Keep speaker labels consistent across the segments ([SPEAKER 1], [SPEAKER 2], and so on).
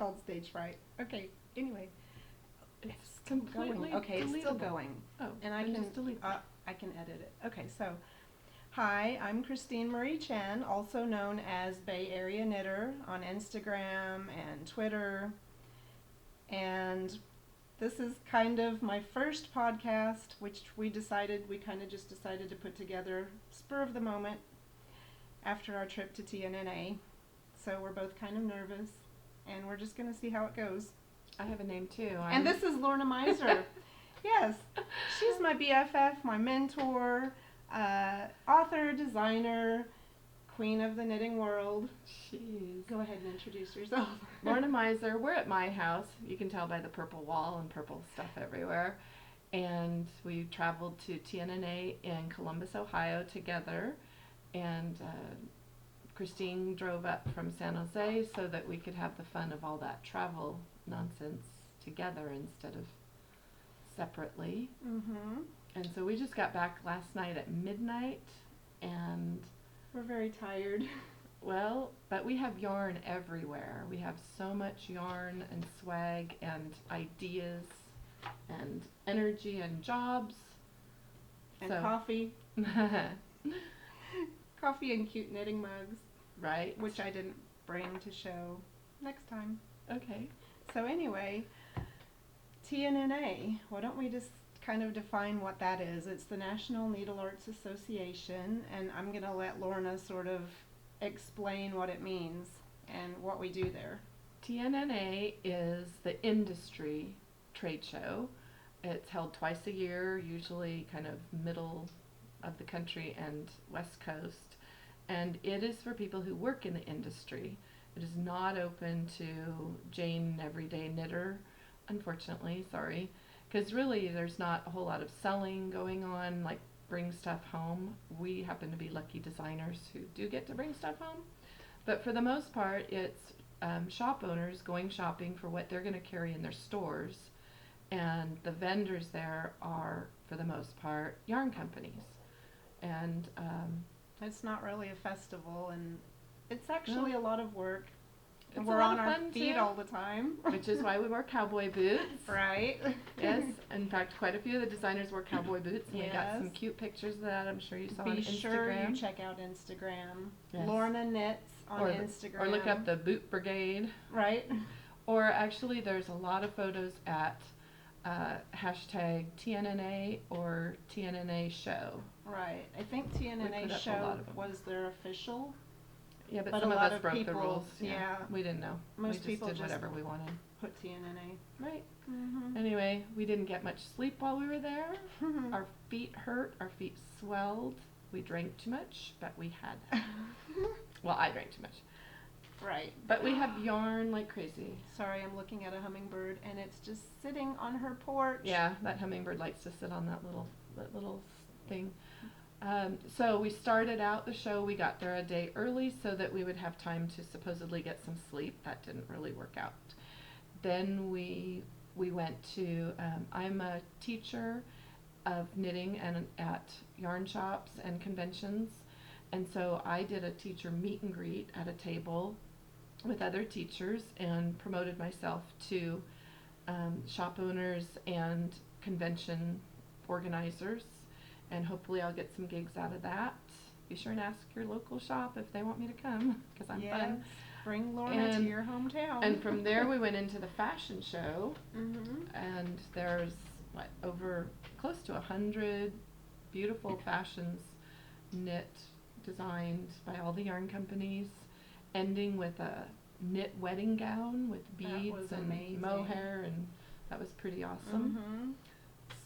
[SPEAKER 1] called stage fright. Okay, anyway.
[SPEAKER 2] It's completely
[SPEAKER 1] Going. Okay, it's still
[SPEAKER 2] deletable.
[SPEAKER 1] going.
[SPEAKER 2] Oh,
[SPEAKER 1] And I
[SPEAKER 2] then
[SPEAKER 1] can
[SPEAKER 2] just delete that.
[SPEAKER 1] I can edit it. Okay, so hi, I'm Christine Marie Chen, also known as Bay Area Knitter on Instagram and Twitter. And this is kind of my first podcast, which we kind of just decided to put together spur of the moment after our trip to TNNA. So we're both kind of nervous, and we're just going to see how it goes.
[SPEAKER 2] I have a name too.
[SPEAKER 1] And this is Lorna Miser. Yes, she's my BFF, my mentor, author, designer, queen of the knitting world.
[SPEAKER 2] Jeez.
[SPEAKER 1] Go ahead and introduce yourself.
[SPEAKER 2] Lorna Miser. We're at my house. You can tell by the purple wall and purple stuff everywhere. And we traveled to TNNA in Columbus, Ohio together. And Christine drove up from San Jose so that we could have the fun of all that travel nonsense together instead of separately.
[SPEAKER 1] Mm-hmm.
[SPEAKER 2] And so we just got back last night at midnight, and
[SPEAKER 1] We're very tired.
[SPEAKER 2] well, but we have yarn everywhere. We have so much yarn and swag and ideas and energy and jobs.
[SPEAKER 1] And
[SPEAKER 2] So-
[SPEAKER 1] coffee. Coffee and cute knitting mugs,
[SPEAKER 2] Right?
[SPEAKER 1] which I didn't bring to show next time.
[SPEAKER 2] Okay.
[SPEAKER 1] So anyway, TNNA, why don't we just kind of define what that is? It's the National Needle Arts Association, and I'm going to let Lorna sort of explain what it means and what we do there.
[SPEAKER 2] TNNA is the industry trade show. It's held twice a year, usually kind of middle of the country and West Coast. And it is for people who work in the industry. It is not open to Jane Everyday Knitter, unfortunately, sorry. Because really there's not a whole lot of selling going on, like bring stuff home. We happen to be lucky designers who do get to bring stuff home. But for the most part, it's shop owners going shopping for what they're going to carry in their stores. And the vendors there are, for the most part, yarn companies. And
[SPEAKER 1] It's not really a festival, and it's actually a lot of work.
[SPEAKER 2] it's
[SPEAKER 1] And
[SPEAKER 2] a
[SPEAKER 1] we're
[SPEAKER 2] lot
[SPEAKER 1] on
[SPEAKER 2] of
[SPEAKER 1] our
[SPEAKER 2] fun
[SPEAKER 1] feet
[SPEAKER 2] too,
[SPEAKER 1] all the time.
[SPEAKER 2] which is why we wear cowboy boots.
[SPEAKER 1] Right?
[SPEAKER 2] Yes, in fact, quite a few of the designers wear cowboy boots, and we got some
[SPEAKER 1] Yes.
[SPEAKER 2] cute pictures of that. I'm sure you saw on
[SPEAKER 1] Be sure
[SPEAKER 2] Instagram.
[SPEAKER 1] you check out Instagram.
[SPEAKER 2] Yes.
[SPEAKER 1] Lorna Knits on
[SPEAKER 2] or
[SPEAKER 1] Instagram.
[SPEAKER 2] or look up the Boot Brigade.
[SPEAKER 1] Right?
[SPEAKER 2] Or actually, there's a lot of photos at hashtag TNNA or TNNA show.
[SPEAKER 1] Right. I think
[SPEAKER 2] put
[SPEAKER 1] TNNA
[SPEAKER 2] up a
[SPEAKER 1] show
[SPEAKER 2] lot of 'em.
[SPEAKER 1] was their official.
[SPEAKER 2] Yeah, but
[SPEAKER 1] But
[SPEAKER 2] some
[SPEAKER 1] a
[SPEAKER 2] of
[SPEAKER 1] lot
[SPEAKER 2] us
[SPEAKER 1] of
[SPEAKER 2] broke the
[SPEAKER 1] people-
[SPEAKER 2] rules.
[SPEAKER 1] yeah.
[SPEAKER 2] We didn't know.
[SPEAKER 1] Most
[SPEAKER 2] we just
[SPEAKER 1] people
[SPEAKER 2] did
[SPEAKER 1] just
[SPEAKER 2] whatever we wanted.
[SPEAKER 1] Put TNNA.
[SPEAKER 2] Right.
[SPEAKER 1] Mm-hmm.
[SPEAKER 2] Anyway, we didn't get much sleep while we were there. Our feet hurt. Our feet swelled. We drank too much, but we had. Well, I drank too much.
[SPEAKER 1] Right.
[SPEAKER 2] But we have yarn like crazy.
[SPEAKER 1] Sorry, I'm looking at a hummingbird, and it's just sitting on her porch.
[SPEAKER 2] Yeah, that hummingbird likes to sit on that little thing. So we started out the show. We got there a day early so that we would have time to supposedly get some sleep. That didn't really work out. Then we went to. I'm a teacher of knitting and at yarn shops and conventions, and so I did a teacher meet and greet at a table with other teachers and promoted myself to shop owners and convention organizers, and hopefully I'll get some gigs out of that. Be sure and ask your local shop if they want me to come, because I'm
[SPEAKER 1] Yes.
[SPEAKER 2] fun.
[SPEAKER 1] Bring Lorna to
[SPEAKER 2] And-
[SPEAKER 1] your hometown.
[SPEAKER 2] And from there we went into the fashion show,
[SPEAKER 1] Mm-hmm.
[SPEAKER 2] and there's over close to 100 beautiful fashions knit, designed by all the yarn companies, ending with a knit wedding gown with
[SPEAKER 1] That
[SPEAKER 2] beads
[SPEAKER 1] was
[SPEAKER 2] and
[SPEAKER 1] amazing.
[SPEAKER 2] mohair, and that was pretty awesome.
[SPEAKER 1] Mm-hmm.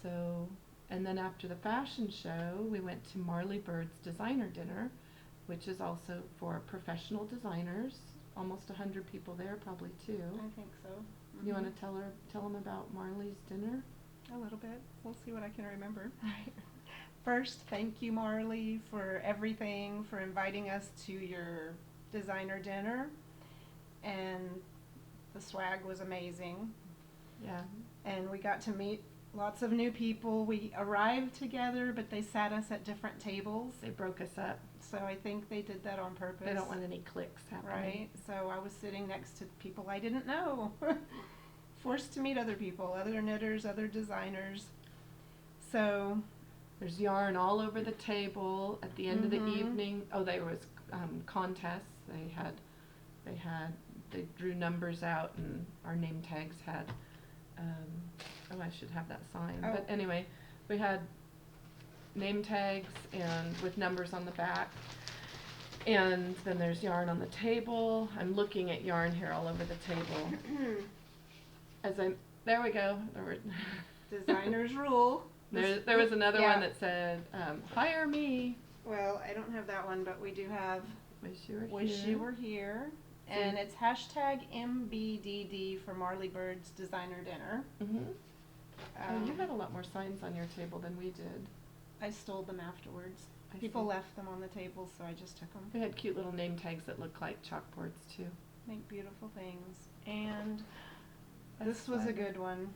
[SPEAKER 2] So, and then after the fashion show, we went to Marley Bird's designer dinner, which is also for professional designers. Almost 100 people there, probably too.
[SPEAKER 1] I think so.
[SPEAKER 2] You
[SPEAKER 1] Mhm.
[SPEAKER 2] want to tell them about Marley's dinner?
[SPEAKER 1] A little bit. We'll see what I can remember. First, thank you, Marley, for everything, for inviting us to your designer dinner. And the swag was amazing.
[SPEAKER 2] Yeah.
[SPEAKER 1] And we got to meet lots of new people. We arrived together, but they sat us at different tables.
[SPEAKER 2] They broke us up.
[SPEAKER 1] So I think they did that on purpose.
[SPEAKER 2] They don't want any cliques happening.
[SPEAKER 1] Right. So I was sitting next to people I didn't know. Forced to meet other people, other knitters, other designers. So
[SPEAKER 2] there's yarn all over the table at the end of the evening. Oh, there was contests. They drew numbers out, and our name tags had. Oh, I should have that sign.
[SPEAKER 1] Oh.
[SPEAKER 2] But anyway, we had name tags and with numbers on the back. And then there's yarn on the table. I'm looking at yarn here all over the table. There we go.
[SPEAKER 1] Designers rule.
[SPEAKER 2] There was another one that said, hire me.
[SPEAKER 1] Well, I don't have that one, but we do have
[SPEAKER 2] Wish You Were Here.
[SPEAKER 1] And it's hashtag MBDD for Marley Bird's designer dinner.
[SPEAKER 2] You had a lot more signs on your table than we did.
[SPEAKER 1] I stole them afterwards. People left them on the table, so I just took them.
[SPEAKER 2] We had cute little name tags that looked like chalkboards too.
[SPEAKER 1] Make beautiful things. And this was a good one.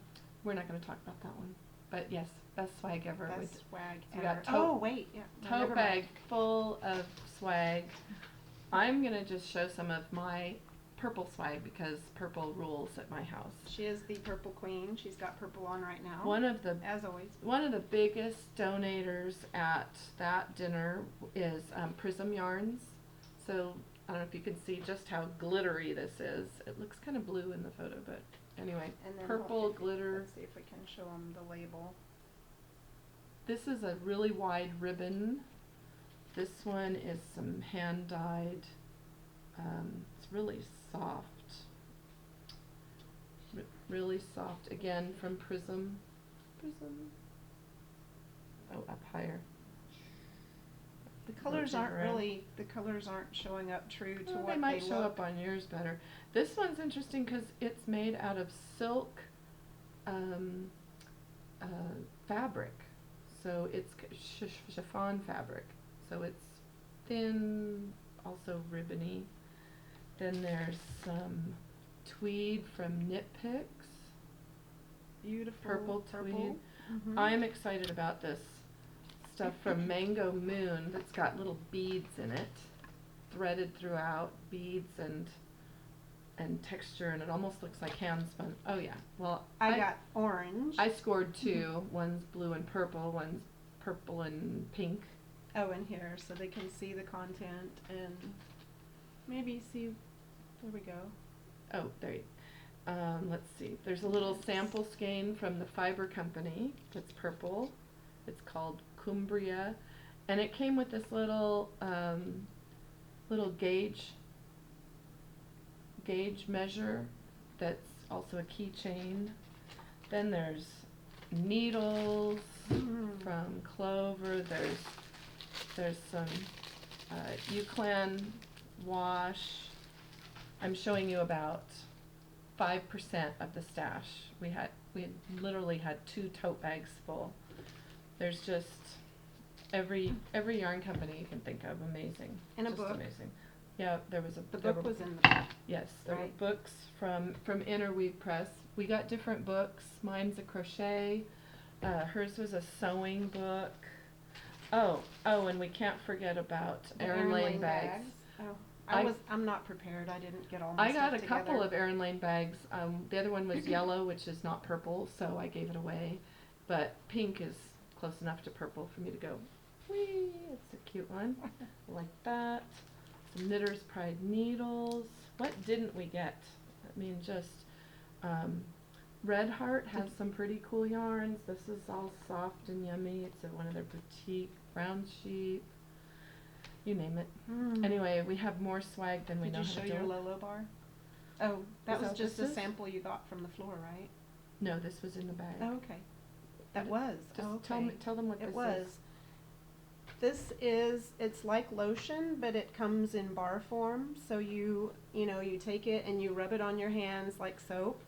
[SPEAKER 2] We're not going to talk about that one. But yes, best swag ever.
[SPEAKER 1] Best swag
[SPEAKER 2] we
[SPEAKER 1] ever.
[SPEAKER 2] got tote bag full of swag. I'm going to just show some of my purple swag because purple rules at my house.
[SPEAKER 1] She is the purple queen. She's got purple on right now. As always.
[SPEAKER 2] One of the biggest donators at that dinner is Prism Yarns. So I don't know if you can see just how glittery this is. It looks kind of blue in the photo, but anyway, purple glitter.
[SPEAKER 1] Let's see if we can show them the label.
[SPEAKER 2] This is a really wide ribbon. This one is some hand dyed. It's really soft. Really soft. Again, from Prism. Oh, up higher.
[SPEAKER 1] The colors aren't showing up true to what
[SPEAKER 2] they might show
[SPEAKER 1] look.
[SPEAKER 2] up on yours better. This one's interesting because it's made out of silk fabric. So it's chiffon fabric. So it's thin, also ribbony. Then there's some tweed from Knit Picks.
[SPEAKER 1] Beautiful.
[SPEAKER 2] Purple tweed. I'm excited about this stuff from Mango Moon that's got little beads in it, threaded throughout, beads and texture, and it almost looks like hand spun. Oh yeah. Well,
[SPEAKER 1] I got orange.
[SPEAKER 2] I scored two. One's blue and purple. One's purple and pink.
[SPEAKER 1] Oh, in here, so they can see the content and maybe see. There we go.
[SPEAKER 2] Oh, there you. Let's see. There's a little sample skein from the Fiber Company that's purple. It's called Cumbria, and it came with this little gauge measure that's also a keychain. Then there's needles from Clover. There's some Euclan wash. I'm showing you about 5% of the stash. We had literally had 2 tote bags full. There's just every yarn company you can think of. Amazing.
[SPEAKER 1] And a
[SPEAKER 2] just
[SPEAKER 1] book.
[SPEAKER 2] Amazing. Yeah, there was
[SPEAKER 1] The book was in the back.
[SPEAKER 2] Yes, there were books from Interweave Press. We got different books. Mine's a crochet. Hers was a sewing book. Oh, and we can't forget about Erin Lane bags.
[SPEAKER 1] Oh, I'm not prepared. I didn't get all my
[SPEAKER 2] I
[SPEAKER 1] stuff
[SPEAKER 2] got a
[SPEAKER 1] together.
[SPEAKER 2] couple of Erin Lane bags. The other one was yellow, which is not purple, so I gave it away. But pink is close enough to purple for me to go, whee, it's a cute one. Like that. Some Knitter's Pride needles. What didn't we get? I mean, just Red Heart has some pretty cool yarns. This is all soft and yummy. It's one of their boutique brown sheep. You name it. Anyway, we have more swag than we know how to do.
[SPEAKER 1] Did you show your Lolo bar? Oh, that was just a
[SPEAKER 2] this?
[SPEAKER 1] sample you got from the floor, right?
[SPEAKER 2] No, this was in the bag.
[SPEAKER 1] Oh, okay. That was.
[SPEAKER 2] Just
[SPEAKER 1] okay.
[SPEAKER 2] tell them what
[SPEAKER 1] It
[SPEAKER 2] this
[SPEAKER 1] was.
[SPEAKER 2] is.
[SPEAKER 1] This is, it's like lotion, but it comes in bar form. So you take it and you rub it on your hands like soap,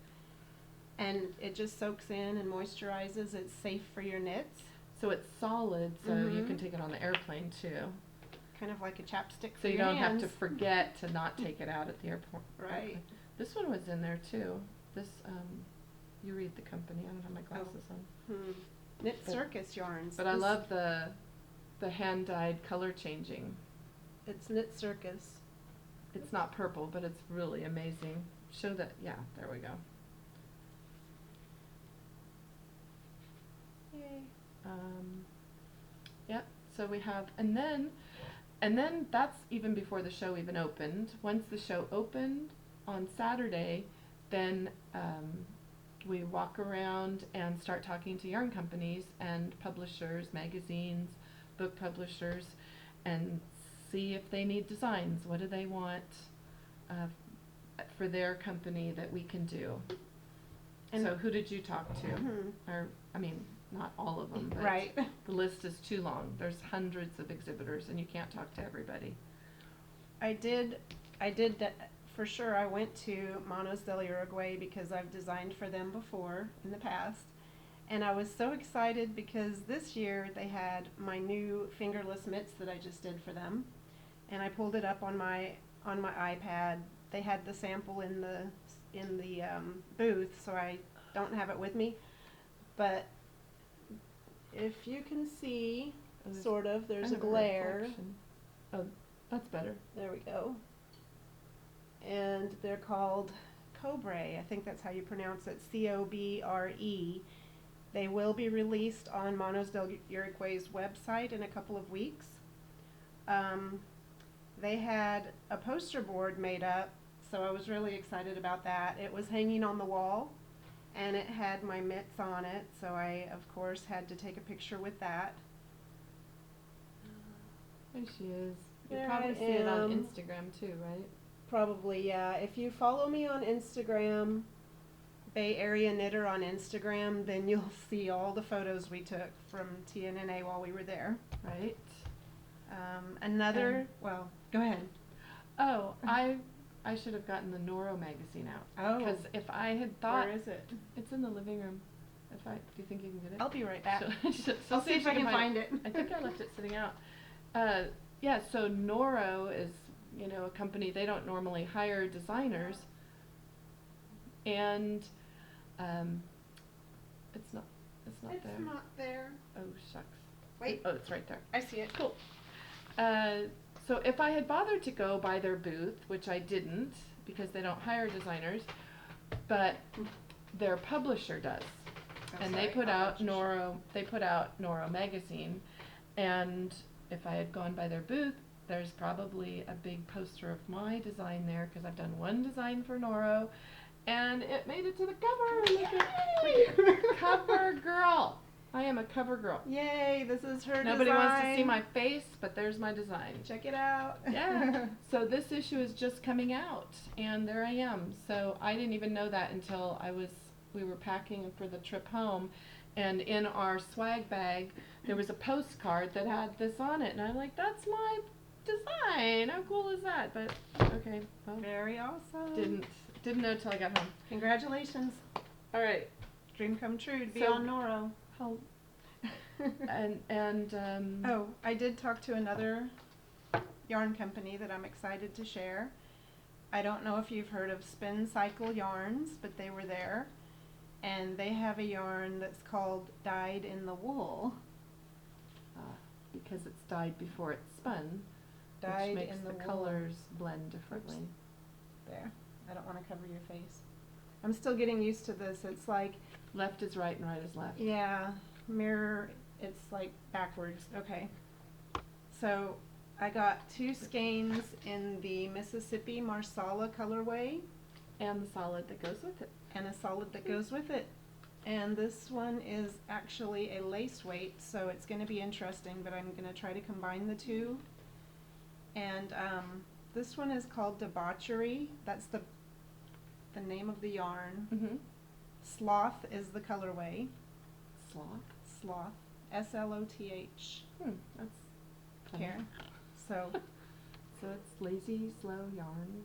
[SPEAKER 1] and it just soaks in and moisturizes. It's safe for your knits.
[SPEAKER 2] So it's solid, so you can take it on the airplane too.
[SPEAKER 1] Kind of like a chapstick for
[SPEAKER 2] So you
[SPEAKER 1] your
[SPEAKER 2] don't
[SPEAKER 1] hands.
[SPEAKER 2] have to forget to not take it out at the airport.
[SPEAKER 1] Right.
[SPEAKER 2] This one was in there too. This You read the company. I don't have my glasses on.
[SPEAKER 1] Knit
[SPEAKER 2] But-
[SPEAKER 1] Circus yarns.
[SPEAKER 2] But I love the hand-dyed color changing.
[SPEAKER 1] It's Knit Circus.
[SPEAKER 2] It's not purple, but it's really amazing. Show that, yeah, there we go.
[SPEAKER 1] Yay.
[SPEAKER 2] Yeah, so we have, and then that's even before the show even opened. Once the show opened on Saturday, then we walk around and start talking to yarn companies and publishers, magazines, book publishers, and see if they need designs. What do they want for their company that we can do? And so who did you talk to? Or, I mean, not all of them, but
[SPEAKER 1] right.
[SPEAKER 2] The list is too long. There's hundreds of exhibitors and you can't talk to everybody.
[SPEAKER 1] I did that for sure. I went to Manos del Uruguay because I've designed for them before in the past. And I was so excited because this year they had my new fingerless mitts that I just did for them. And I pulled it up on my iPad. They had the sample in the booth, so I don't have it with me. But if you can see, sort of, there's a glare.
[SPEAKER 2] Reflection. Oh, that's better.
[SPEAKER 1] There we go. And they're called Cobre. I think that's how you pronounce it. Cobre. They will be released on Manos del Uruguay's website in a couple of weeks. They had a poster board made up, so I was really excited about that. It was hanging on the wall, and it had my mitts on it, so I, of course, had to take a picture with that.
[SPEAKER 2] There she is. You
[SPEAKER 1] There
[SPEAKER 2] probably
[SPEAKER 1] I
[SPEAKER 2] see it on
[SPEAKER 1] am.
[SPEAKER 2] Instagram too, right?
[SPEAKER 1] Probably, yeah. If you follow me on Instagram, Bay Area Knitter on Instagram, then you'll see all the photos we took from TNNA while we were there.
[SPEAKER 2] Right.
[SPEAKER 1] Well, go ahead.
[SPEAKER 2] Oh, I should have gotten the Noro magazine out.
[SPEAKER 1] Oh.
[SPEAKER 2] Because if I had thought.
[SPEAKER 1] Where is it?
[SPEAKER 2] It's in the living room. Do you think you can get it?
[SPEAKER 1] I'll be right back.
[SPEAKER 2] She'll
[SPEAKER 1] I'll see if I can find it.
[SPEAKER 2] I think I left it sitting out. Yeah, so Noro is, a company, they don't normally hire designers. And it's not there.
[SPEAKER 1] It's not there.
[SPEAKER 2] Oh, shucks.
[SPEAKER 1] Wait.
[SPEAKER 2] Oh, it's right there.
[SPEAKER 1] I see it.
[SPEAKER 2] Cool. So if I had bothered to go by their booth, which I didn't because they don't hire designers, but their publisher does. And they put out Noro magazine, and if I had gone by their booth, there's probably a big poster of my design there because I've done one design for Noro, and it made it to the cover. Look at cover girl. I am a cover girl.
[SPEAKER 1] Yay, this is her
[SPEAKER 2] Nobody
[SPEAKER 1] design.
[SPEAKER 2] wants to see my face, but there's my design.
[SPEAKER 1] Check it out.
[SPEAKER 2] Yeah. So this issue is just coming out, and there I am. So I didn't even know that until we were packing for the trip home, and in our swag bag there was a postcard that had this on it, and I'm like, that's my design. How cool is that? But okay, well,
[SPEAKER 1] Very awesome.
[SPEAKER 2] didn't know till I got home.
[SPEAKER 1] Congratulations.
[SPEAKER 2] All right.
[SPEAKER 1] Dream come true to be
[SPEAKER 2] So-
[SPEAKER 1] on Noro.
[SPEAKER 2] How, and
[SPEAKER 1] Oh, I did talk to another yarn company that I'm excited to share. I don't know if you've heard of Spin Cycle Yarns, but they were there. And they have a yarn that's called Dyed in the Wool.
[SPEAKER 2] because it's dyed before it's spun,
[SPEAKER 1] Dyed
[SPEAKER 2] which makes
[SPEAKER 1] in
[SPEAKER 2] the
[SPEAKER 1] the wool.
[SPEAKER 2] colors blend differently.
[SPEAKER 1] There. I don't want to cover your face. I'm still getting used to this. It's like,
[SPEAKER 2] Left is right and right is left.
[SPEAKER 1] yeah, mirror, it's like backwards. Okay. So I got 2 skeins in the Mississippi Marsala colorway
[SPEAKER 2] And the solid that goes with it.
[SPEAKER 1] and a solid that goes with it. And this one is actually a lace weight, so it's going to be interesting, but I'm going to try to combine the two. And this one is called Debauchery. That's the name of the yarn.
[SPEAKER 2] Mm-hmm.
[SPEAKER 1] Sloth is the colorway.
[SPEAKER 2] Sloth.
[SPEAKER 1] Sloth. S-L-O-T-H.
[SPEAKER 2] That's funny.
[SPEAKER 1] Here. So,
[SPEAKER 2] So it's lazy, slow yarn.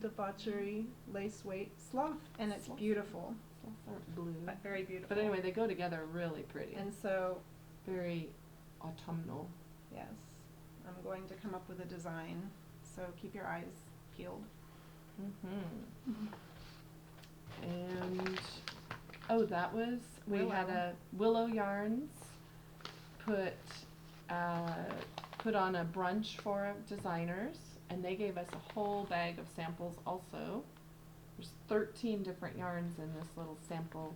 [SPEAKER 1] Debauchery, lace weight, sloth. And it's
[SPEAKER 2] Sloth.
[SPEAKER 1] beautiful.
[SPEAKER 2] Sloths aren't blue.
[SPEAKER 1] But very beautiful.
[SPEAKER 2] But anyway, they go together really pretty.
[SPEAKER 1] And so,
[SPEAKER 2] Very autumnal.
[SPEAKER 1] yes, I'm going to come up with a design. So keep your eyes peeled.
[SPEAKER 2] Mm-hmm. And Oh, that was, we had
[SPEAKER 1] Willow.
[SPEAKER 2] a Willow Yarns put, uh, put on a brunch for designers, and they gave us a whole bag of samples also. There's 13 different yarns in this little sample,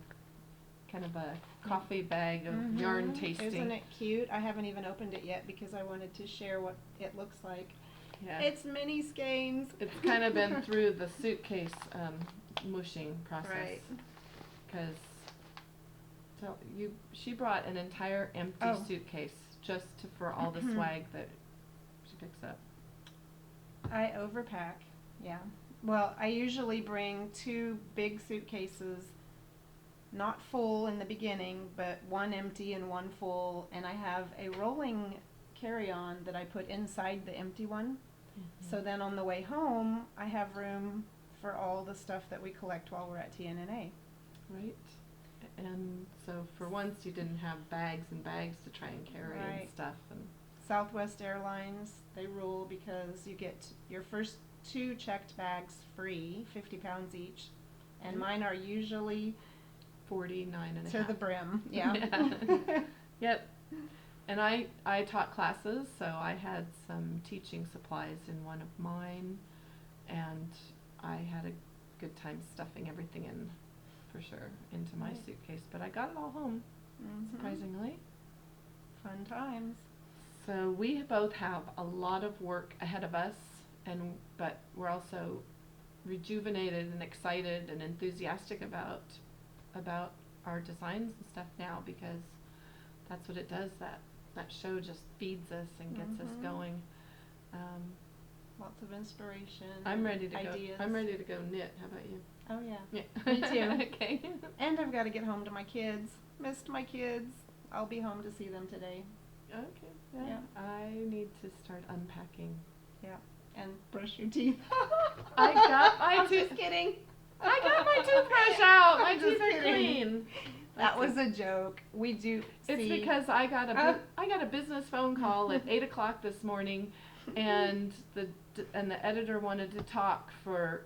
[SPEAKER 2] kind of a coffee bag of yarn tasting.
[SPEAKER 1] Isn't it cute? I haven't even opened it yet because I wanted to share what it looks like.
[SPEAKER 2] Yeah.
[SPEAKER 1] It's mini skeins.
[SPEAKER 2] It's kind of been through the suitcase mushing process.
[SPEAKER 1] Right.
[SPEAKER 2] Because she brought an entire empty suitcase just for all the swag that she picks up.
[SPEAKER 1] I overpack, yeah. Well, I usually bring 2 big suitcases, not full in the beginning, but one empty and one full, and I have a rolling carry-on that I put inside the empty one. So then on the way home, I have room for all the stuff that we collect while we're at TNNA.
[SPEAKER 2] Right. And so for once you didn't have bags and bags to try and carry and stuff. And
[SPEAKER 1] Southwest Airlines, they rule because you get your first 2 checked bags free, 50 pounds each, and mine are usually
[SPEAKER 2] 49 and a
[SPEAKER 1] to
[SPEAKER 2] half.
[SPEAKER 1] the brim. Yeah.
[SPEAKER 2] Yep. And I taught classes, so I had some teaching supplies in one of mine, and I had a good time stuffing everything in, for sure, into my suitcase. But I got it all home, surprisingly.
[SPEAKER 1] Fun times.
[SPEAKER 2] So we both have a lot of work ahead of us, but we're also rejuvenated and excited and enthusiastic about our designs and stuff now, because that's what it does. That show just feeds us and gets us going.
[SPEAKER 1] Lots of inspiration.
[SPEAKER 2] I'm ready to
[SPEAKER 1] ideas.
[SPEAKER 2] go. I'm ready to go knit. How about you?
[SPEAKER 1] Oh yeah.
[SPEAKER 2] Yeah.
[SPEAKER 1] Me too.
[SPEAKER 2] Okay.
[SPEAKER 1] And I've got to get home to my kids. Missed my kids. I'll be home to see them today.
[SPEAKER 2] Okay.
[SPEAKER 1] Yeah.
[SPEAKER 2] I need to start unpacking.
[SPEAKER 1] Yeah. And brush your teeth.
[SPEAKER 2] I got my
[SPEAKER 1] I'm
[SPEAKER 2] tooth.
[SPEAKER 1] just kidding.
[SPEAKER 2] I got my toothbrush out. My
[SPEAKER 1] I'm just
[SPEAKER 2] teeth are
[SPEAKER 1] kidding.
[SPEAKER 2] clean.
[SPEAKER 1] That was a joke. We do.
[SPEAKER 2] It's
[SPEAKER 1] see,
[SPEAKER 2] because I got a business phone call at 8 o'clock this morning, and the editor wanted to talk for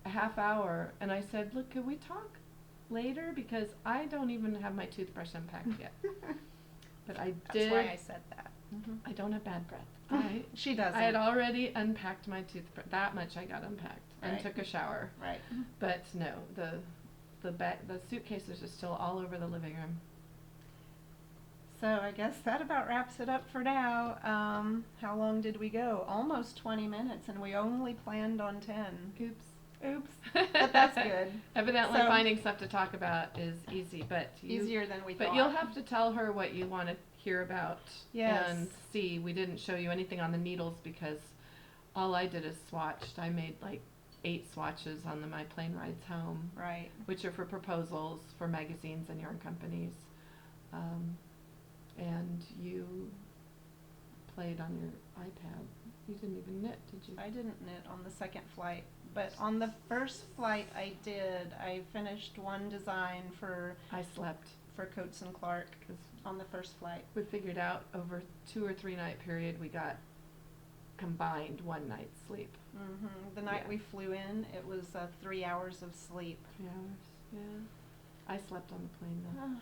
[SPEAKER 2] a half hour, and I said, "Look, could we talk later, because I don't even have my toothbrush unpacked yet." But I did.
[SPEAKER 1] That's why I said that.
[SPEAKER 2] I don't have bad breath.
[SPEAKER 1] She doesn't.
[SPEAKER 2] I had already unpacked my toothbrush. That much I got unpacked and took a shower.
[SPEAKER 1] Right.
[SPEAKER 2] But no, the suitcases are still all over the living room.
[SPEAKER 1] So I guess that about wraps it up for now. How long did we go? Almost 20 minutes, and we only planned on 10.
[SPEAKER 2] Oops.
[SPEAKER 1] Oops. But that's good.
[SPEAKER 2] Evidently,
[SPEAKER 1] So-
[SPEAKER 2] finding stuff to talk about is easy, but
[SPEAKER 1] Easier than we thought.
[SPEAKER 2] But you'll have to tell her what you want to hear about.
[SPEAKER 1] Yes.
[SPEAKER 2] And see. We didn't show you anything on the needles because all I did is swatched. I made like 8 swatches on my plane rides home.
[SPEAKER 1] Right.
[SPEAKER 2] Which are for proposals for magazines and yarn companies. And you played on your iPad. You didn't even knit, did you?
[SPEAKER 1] I didn't knit on the second flight, but on the first flight I did. I finished one design for
[SPEAKER 2] I slept.
[SPEAKER 1] For Coates and Clark
[SPEAKER 2] 'Cause
[SPEAKER 1] on the first flight.
[SPEAKER 2] we figured out over 2 or 3 night period we got combined 1 night's sleep.
[SPEAKER 1] The night
[SPEAKER 2] Yeah.
[SPEAKER 1] we flew in, it was 3 hours of sleep.
[SPEAKER 2] 3 hours. Yeah. I slept on the plane though.
[SPEAKER 1] Ah,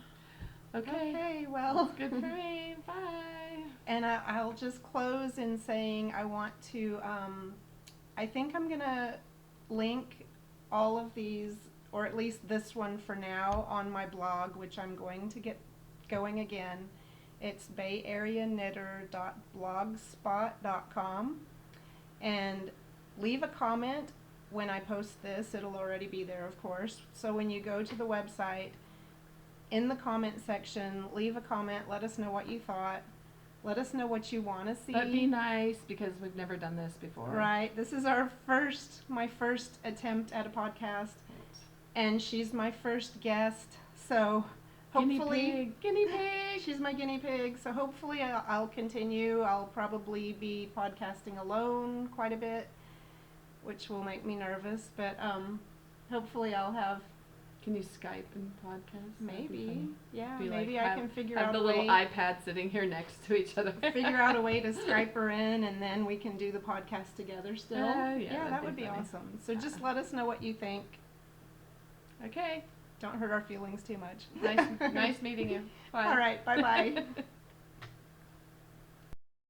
[SPEAKER 2] Okay.
[SPEAKER 1] Okay, well.
[SPEAKER 2] That's good for me. Bye.
[SPEAKER 1] And I'll just close in saying I want to, I think I'm going to link all of these, or at least this one for now, on my blog, which I'm going to get going again. It's bayarea.blogspot.com. And leave a comment when I post this. It'll already be there, of course. So when you go to the website, in the comment section, leave a comment. Let us know what you thought. Let us know what you want to see.
[SPEAKER 2] But be nice, because we've never done this before.
[SPEAKER 1] Right. This is my first attempt at a podcast, and she's my first guest. So hopefully,
[SPEAKER 2] Guinea pig.
[SPEAKER 1] she's my guinea pig. So hopefully I'll continue. I'll probably be podcasting alone quite a bit, which will make me nervous. But hopefully I'll have.
[SPEAKER 2] Can you Skype and podcast?
[SPEAKER 1] Maybe. Yeah,
[SPEAKER 2] Be
[SPEAKER 1] maybe
[SPEAKER 2] like,
[SPEAKER 1] I can figure out
[SPEAKER 2] have
[SPEAKER 1] a
[SPEAKER 2] the little
[SPEAKER 1] way.
[SPEAKER 2] iPad sitting here next to each other.
[SPEAKER 1] Figure out a way to Skype her in, and then we can do the podcast together still.
[SPEAKER 2] Yeah,
[SPEAKER 1] That
[SPEAKER 2] that'd
[SPEAKER 1] would
[SPEAKER 2] be
[SPEAKER 1] be
[SPEAKER 2] funny.
[SPEAKER 1] awesome. So just let us know what you think.
[SPEAKER 2] Okay.
[SPEAKER 1] Don't hurt our feelings too much.
[SPEAKER 2] Nice meeting you. Bye.
[SPEAKER 1] All right, bye-bye.